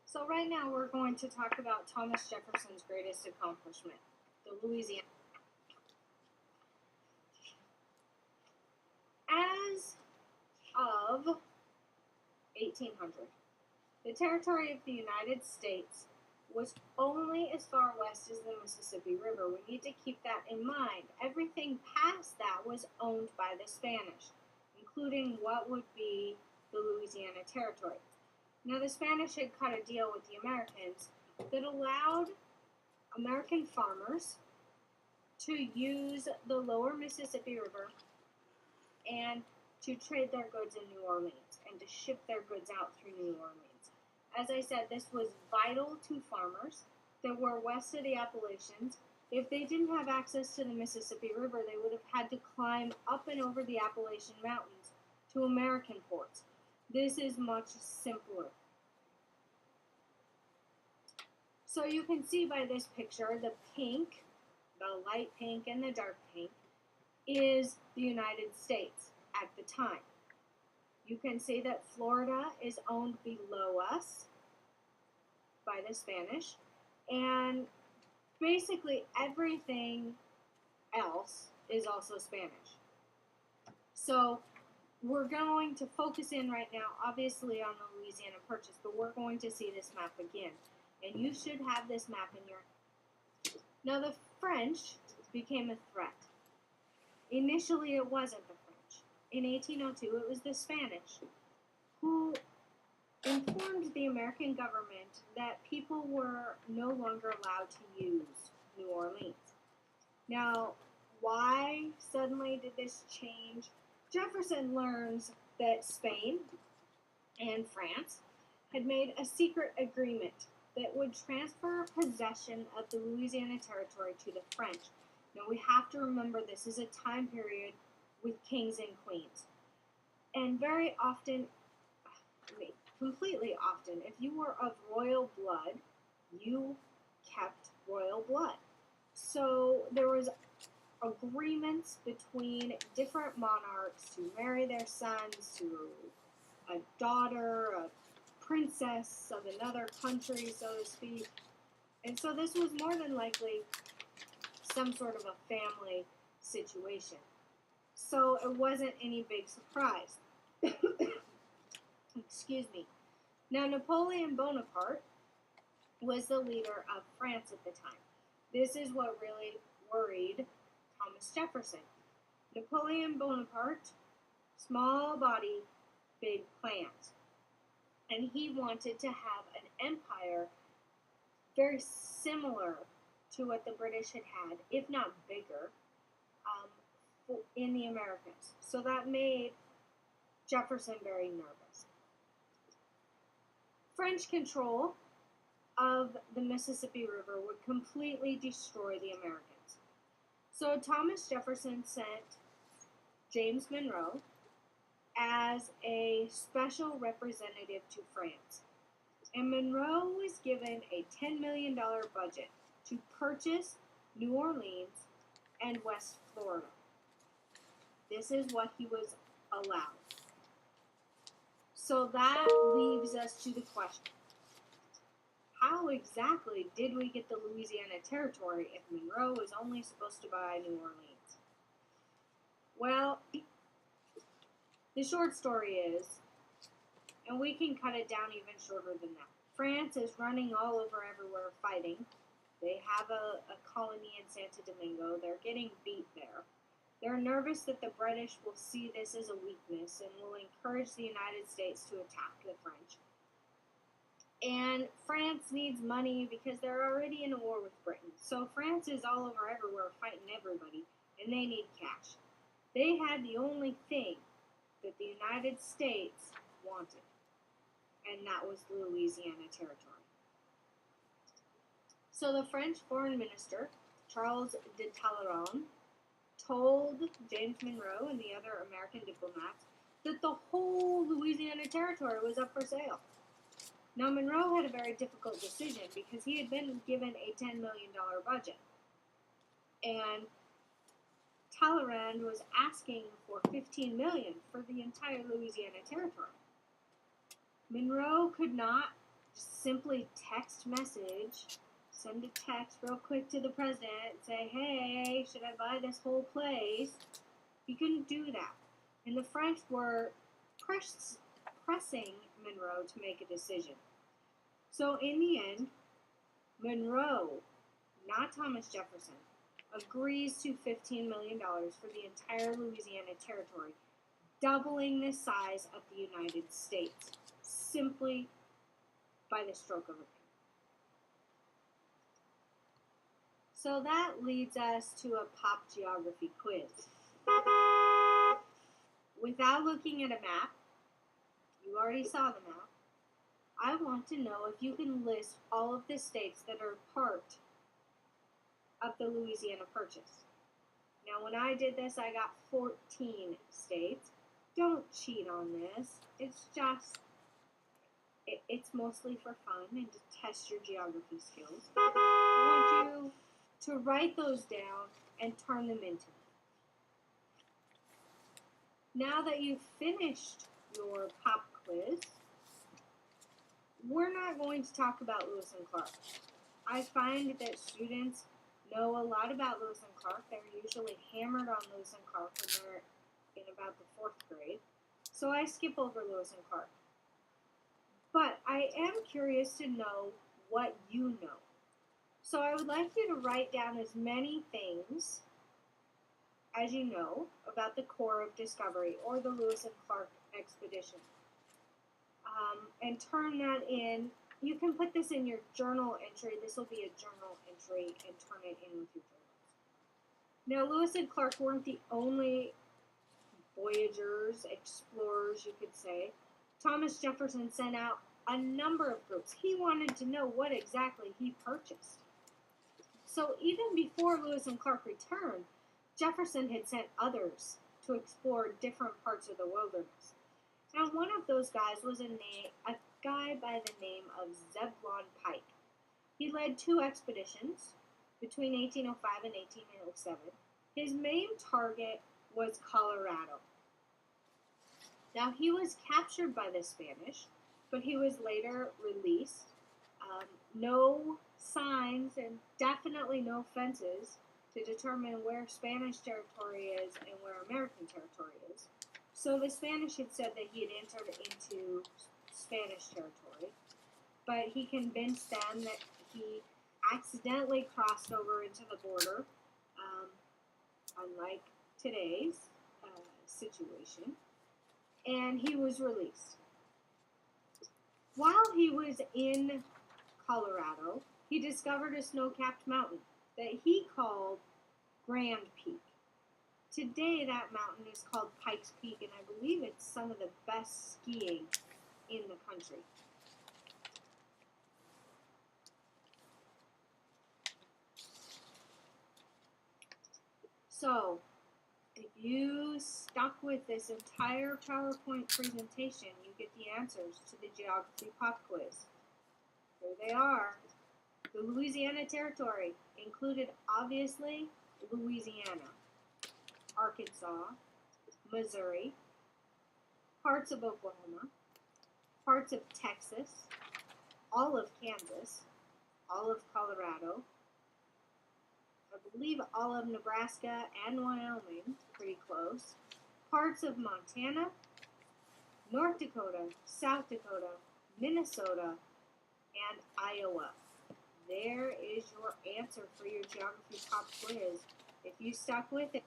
So right now we're going to talk about Thomas Jefferson's greatest accomplishment, the Louisiana. As of 1800, the territory of the United States was only as far west as the Mississippi River. We need to keep that in mind. Everything past that was owned by the Spanish, including what would be the Louisiana Territory. Now, the Spanish had cut a deal with the Americans that allowed American farmers to use the lower Mississippi River and to trade their goods in New Orleans and to ship their goods out through New Orleans. As I said, this was vital to farmers that were west of the Appalachians. If they didn't have access to the Mississippi River, they would have had to climb up and over the Appalachian Mountains to American ports. This is much simpler. So you can see by this picture, the pink, the light pink and the dark pink, is the United States at the time. You can see that Florida is owned below us by the Spanish, and basically everything else is also Spanish. So we're going to focus in right now, obviously, on the Louisiana Purchase, but we're going to see this map again. And you should have this map in your... Now, the French became a threat. Initially, it wasn't the French. In 1802, it was the Spanish who informed the American government that people were no longer allowed to use New Orleans. Now, why suddenly did this change? Jefferson learns that Spain and France had made a secret agreement that would transfer possession of the Louisiana Territory to the French. Now, we have to remember this is a time period with kings and queens. And very often, completely often, if you were of royal blood, you kept royal blood. So there was agreements between different monarchs to marry their sons to a daughter, a princess of another country, so to speak. And so this was more than likely some sort of a family situation. So it wasn't any big surprise. Excuse me. Now, Napoleon Bonaparte was the leader of France at the time. This is what really worried Thomas Jefferson. Napoleon Bonaparte, small body, big plans. And he wanted to have an empire very similar to what the British had had, if not bigger, in the Americas. So that made Jefferson very nervous. French control of the Mississippi River would completely destroy the Americans. So Thomas Jefferson sent James Monroe as a special representative to France. And Monroe was given a $10 million budget to purchase New Orleans and West Florida. This is what he was allowed. So that leaves us to the question, how exactly did we get the Louisiana Territory if Monroe was only supposed to buy New Orleans? Well, the short story is, and we can cut it down even shorter than that, France is running all over everywhere fighting. They have a colony in Santo Domingo. They're getting beat there. They're nervous that the British will see this as a weakness and will encourage the United States to attack the French. And France needs money because they're already in a war with Britain. So France is all over everywhere fighting everybody, and they need cash. They had the only thing that the United States wanted, and that was the Louisiana Territory. So the French Foreign Minister, Charles de Talleyrand, told James Monroe and the other American diplomats that the whole Louisiana Territory was up for sale. Now, Monroe had a very difficult decision because he had been given a $10 million budget. And Talleyrand was asking for $15 million for the entire Louisiana Territory. Monroe could not Just simply send a text real quick to the president, say, hey, should I buy this whole place? He couldn't do that. And the French were pressing Monroe to make a decision. So in the end, Monroe, not Thomas Jefferson, agrees to $15 million for the entire Louisiana Territory, doubling the size of the United States, simply by the stroke of a pen. So that leads us to a pop geography quiz. Without looking at a map, you already saw the map, I want to know if you can list all of the states that are part of the Louisiana Purchase. Now, when I did this, I got 14 states. Don't cheat on this. It's just, it's mostly for fun and to test your geography skills. I want you to write those down and turn them into. Now that you've finished your pop quiz, we're not going to talk about Lewis and Clark. I find that students know a lot about Lewis and Clark. They're usually hammered on Lewis and Clark when they're in about the 4th grade. So I skip over Lewis and Clark. But I am curious to know what you know. So I would like you to write down as many things as you know about the Corps of Discovery or the Lewis and Clark expedition. And turn that in. You can put this in your journal entry. This will be a journal entry and turn it in with your journals. Now, Lewis and Clark weren't the only voyagers, explorers, you could say. Thomas Jefferson sent out a number of groups. He wanted to know what exactly he purchased. So even before Lewis and Clark returned, Jefferson had sent others to explore different parts of the wilderness. Now, one of those guys was a guy by the name of Zebulon Pike. He led 2 expeditions between 1805 and 1807. His main target was Colorado. Now, he was captured by the Spanish, but he was later released. No signs and definitely no fences to determine where Spanish territory is and where American territory is. So the Spanish had said that he had entered into Spanish territory, but he convinced them that he accidentally crossed over into the border, unlike today's situation, and he was released. While he was in Colorado, he discovered a snow-capped mountain that he called Grand Peak. Today, that mountain is called Pike's Peak, and I believe it's some of the best skiing in the country. So, if you stuck with this entire PowerPoint presentation, you get the answers to the geography pop quiz. Here they are. The Louisiana Territory included, obviously, Louisiana, Arkansas, Missouri, parts of Oklahoma, parts of Texas, all of Kansas, all of Colorado, I believe all of Nebraska and Wyoming, pretty close, parts of Montana, North Dakota, South Dakota, Minnesota, and Iowa. There is your answer for your geography pop quiz. If you stuck with it,